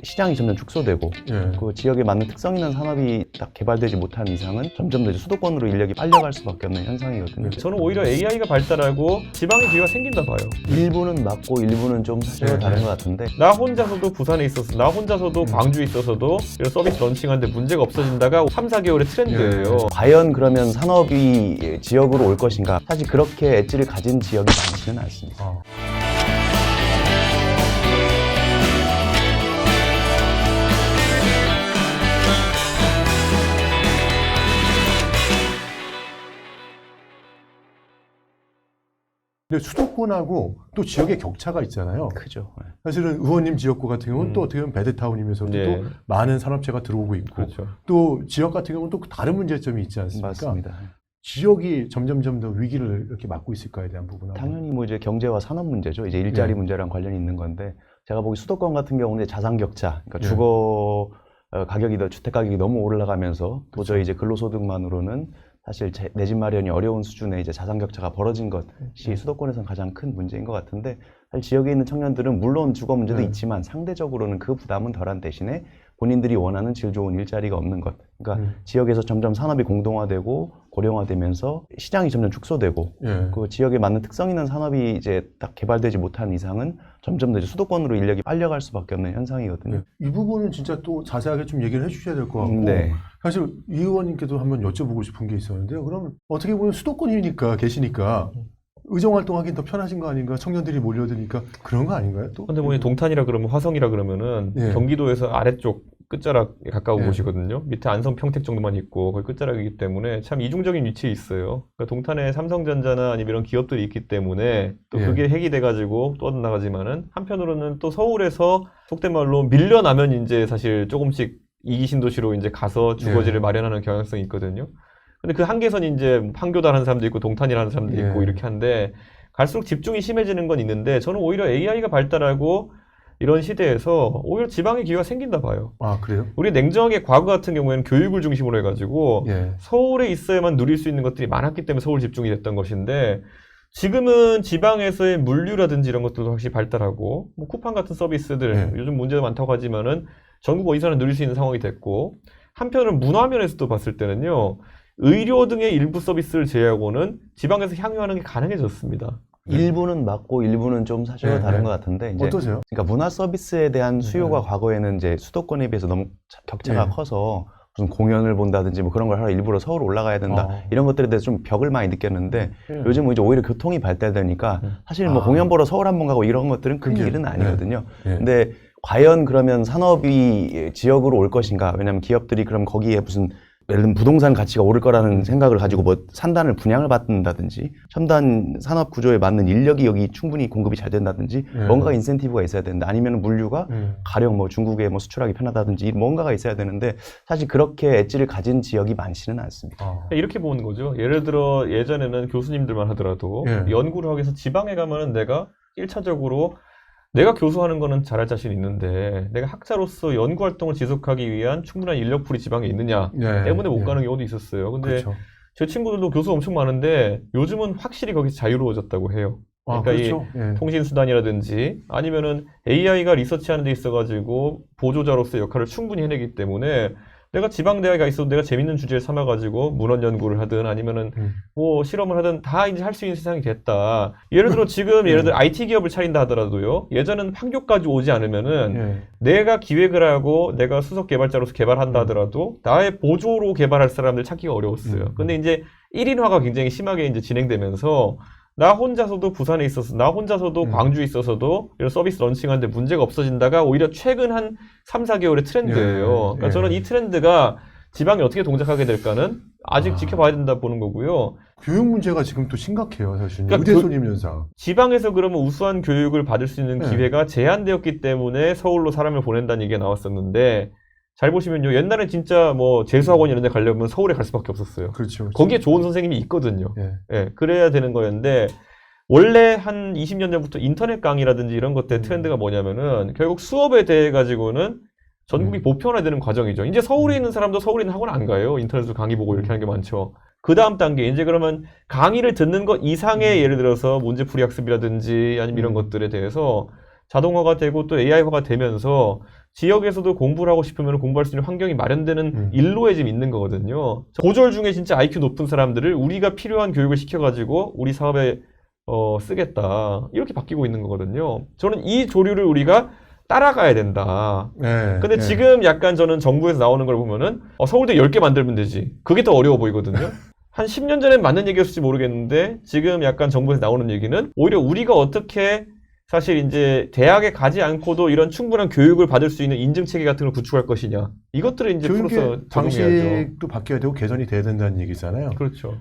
시장이 점점 축소되고 그 지역에 맞는 특성 있는 산업이 딱 개발되지 못한 이상은 점점 더 이제 수도권으로 인력이 빨려갈 수밖에 없는 현상이거든요. 저는 오히려 AI가 발달하고 지방의 기회가 생긴다 봐요. 일부는 맞고 일부는 좀 사실과 다른 것 같은데 나 혼자서도 부산에 있어서 나 혼자서도 광주에 있어서도 이런 서비스 런칭하는데 문제가 없어진다가 3, 4개월의 트렌드예요. 과연 그러면 산업이 지역으로 올 것인가? 사실 그렇게 엣지를 가진 지역이 많지는 않습니다. 근데 수도권하고 또 지역의 격차가 있잖아요. 크죠. 사실은 의원님 지역구 같은 경우는 또 어떻게 보면 베드타운이면서도 또 많은 산업체가 들어오고 있고 그렇죠. 또 지역 같은 경우는 또 다른 문제점이 있지 않습니까? 맞습니다. 지역이 점점점 더 위기를 이렇게 맞고 있을까에 대한 부분은 당연히 뭐 이제 경제와 산업 문제죠. 이제 일자리 문제랑 관련이 있는 건데 제가 보기 수도권 같은 경우는 자산 격차, 그러니까 주거 가격이 주택 가격이 너무 올라가면서 도저히 이제 근로소득만으로는 사실 내 집 마련이 어려운 수준의 이제 자산 격차가 벌어진 것이 수도권에서는 가장 큰 문제인 것 같은데 사실 지역에 있는 청년들은 물론 주거 문제도 있지만 상대적으로는 그 부담은 덜한 대신에 본인들이 원하는 질 좋은 일자리가 없는 것. 그러니까 지역에서 점점 산업이 공동화되고 고령화되면서 시장이 점점 축소되고 그 지역에 맞는 특성 있는 산업이 이제 딱 개발되지 못한 이상은 점점 더 이제 수도권으로 인력이 빨려갈 수밖에 없는 현상이거든요. 이 부분은 진짜 또 자세하게 좀 얘기를 해주셔야 될 것 같고 사실 이 의원님께도 한번 여쭤보고 싶은 게 있었는데요. 그럼 어떻게 보면 수도권이니까 계시니까 의정활동하기는 더 편하신 거 아닌가? 청년들이 몰려드니까 그런 거 아닌가요? 또? 근데 뭐 동탄이라 그러면 화성이라 그러면은 경기도에서 아래쪽 끝자락에 가까운 곳이거든요. 밑에 안성 평택 정도만 있고 거의 끝자락이기 때문에 참 이중적인 위치에 있어요. 그러니까 동탄에 삼성전자나 아니면 이런 기업들이 있기 때문에 또 그게 핵이 돼가지고 또 나가지만은 한편으로는 또 서울에서 속된 말로 밀려나면 이제 사실 조금씩 이기 신도시로 이제 가서 주거지를 마련하는 경향성이 있거든요. 근데 그 한계선이 이제 판교다라는 사람도 있고 동탄이라는 사람도 있고 이렇게 한데 갈수록 집중이 심해지는 건 있는데 저는 오히려 AI가 발달하고 이런 시대에서 오히려 지방의 기회가 생긴다 봐요. 아, 그래요? 우리 냉정하게 과거 같은 경우에는 교육을 중심으로 해가지고 서울에 있어야만 누릴 수 있는 것들이 많았기 때문에 서울 집중이 됐던 것인데 지금은 지방에서의 물류라든지 이런 것들도 확실히 발달하고 뭐 쿠팡 같은 서비스들 요즘 문제가 많다고 하지만은 전국 어디서나 누릴 수 있는 상황이 됐고 한편으로는 문화면에서도 봤을 때는요. 의료 등의 일부 서비스를 제외하고는 지방에서 향유하는 게 가능해졌습니다. 일부는 맞고 일부는 좀 사실과 다른 것 같은데 이제 어떠세요? 그러니까 문화 서비스에 대한 수요가 과거에는 이제 수도권에 비해서 너무 격차가 커서 무슨 공연을 본다든지 뭐 그런 걸 하러 일부러 서울 올라가야 된다 이런 것들에 대해서 좀 벽을 많이 느꼈는데 요즘은 이제 오히려 교통이 발달되니까 사실 뭐 공연 보러 서울 한번 가고 이런 것들은 큰 일은 아니거든요. 근데 과연 그러면 산업이 지역으로 올 것인가? 왜냐하면 기업들이 그럼 거기에 무슨 예를 들면 부동산 가치가 오를 거라는 생각을 가지고 뭐 산단을 분양을 받는다든지 첨단 산업 구조에 맞는 인력이 여기 충분히 공급이 잘 된다든지 뭔가 인센티브가 있어야 되는데 아니면 물류가 가령 뭐 중국에 뭐 수출하기 편하다든지 뭔가가 있어야 되는데 사실 그렇게 엣지를 가진 지역이 많지는 않습니다. 이렇게 보는 거죠. 예를 들어 예전에는 교수님들만 하더라도 연구를 하기 위해서 지방에 가면은 내가 1차적으로 내가 교수하는 거는 잘할 자신 있는데 내가 학자로서 연구 활동을 지속하기 위한 충분한 인력풀이 지방에 있느냐 때문에 못 가는 경우도 있었어요. 근데 제 친구들도 교수 엄청 많은데 요즘은 확실히 거기서 자유로워졌다고 해요. 그러니까 이 통신수단이라든지 아니면은 AI가 리서치하는 데 있어가지고 보조자로서 역할을 충분히 해내기 때문에 내가 지방대학에 있어도 내가 재밌는 주제를 삼아가지고 문헌 연구를 하든 아니면은 뭐 실험을 하든 다 이제 할 수 있는 세상이 됐다. 예를 들어 지금 예를 들어 IT 기업을 차린다 하더라도요. 예전에는 판교까지 오지 않으면은 내가 기획을 하고 내가 수석 개발자로서 개발한다 하더라도 나의 보조로 개발할 사람들 찾기가 어려웠어요. 근데 이제 1인화가 굉장히 심하게 이제 진행되면서 나 혼자서도 부산에 있어서 나 혼자서도 광주에 있어서도 이런 서비스 런칭하는데 문제가 없어진다가 오히려 최근 한 3, 4개월의 트렌드예요. 그러니까 저는 이 트렌드가 지방이 어떻게 동작하게 될까는 아직 지켜봐야 된다 보는 거고요. 교육 문제가 지금 또 심각해요, 사실. 그러니까 의대손님 현상. 지방에서 그러면 우수한 교육을 받을 수 있는 기회가 제한되었기 때문에 서울로 사람을 보낸다는 얘기가 나왔었는데 잘 보시면요. 옛날엔 진짜 뭐 재수학원 이런 데 가려면 서울에 갈 수밖에 없었어요. 그렇죠. 거기에 좋은 선생님이 있거든요. 그래야 되는 거였는데 원래 한 20년 전부터 인터넷 강의라든지 이런 것들 트렌드가 뭐냐면은 결국 수업에 대해 가지고는 전국이 보편화되는 과정이죠. 이제 서울에 있는 사람도 서울에 있는 학원 안 가요. 인터넷으로 강의 보고 이렇게 하는 게 많죠. 그 다음 단계 이제 그러면 강의를 듣는 것 이상의 예를 들어서 문제풀이 학습이라든지 아니면 이런 것들에 대해서 자동화가 되고 또 AI화가 되면서 지역에서도 공부를 하고 싶으면 공부할 수 있는 환경이 마련되는 일로에 지금 있는 거거든요. 고졸 중에 진짜 IQ 높은 사람들을 우리가 필요한 교육을 시켜가지고 우리 사업에 쓰겠다. 이렇게 바뀌고 있는 거거든요. 저는 이 조류를 우리가 따라가야 된다. 근데 지금 약간 저는 정부에서 나오는 걸 보면은 서울대 10개 만들면 되지. 그게 더 어려워 보이거든요. 한 10년 전엔 맞는 얘기였을지 모르겠는데 지금 약간 정부에서 나오는 얘기는 오히려 우리가 어떻게 사실 이제 대학에 가지 않고도 이런 충분한 교육을 받을 수 있는 인증 체계 같은 걸 구축할 것이냐. 이것들을 이제 풀어서 교육의 적용해야죠. 방식도 바뀌어야 되고 개선이 돼야 된다는 얘기잖아요. 그렇죠.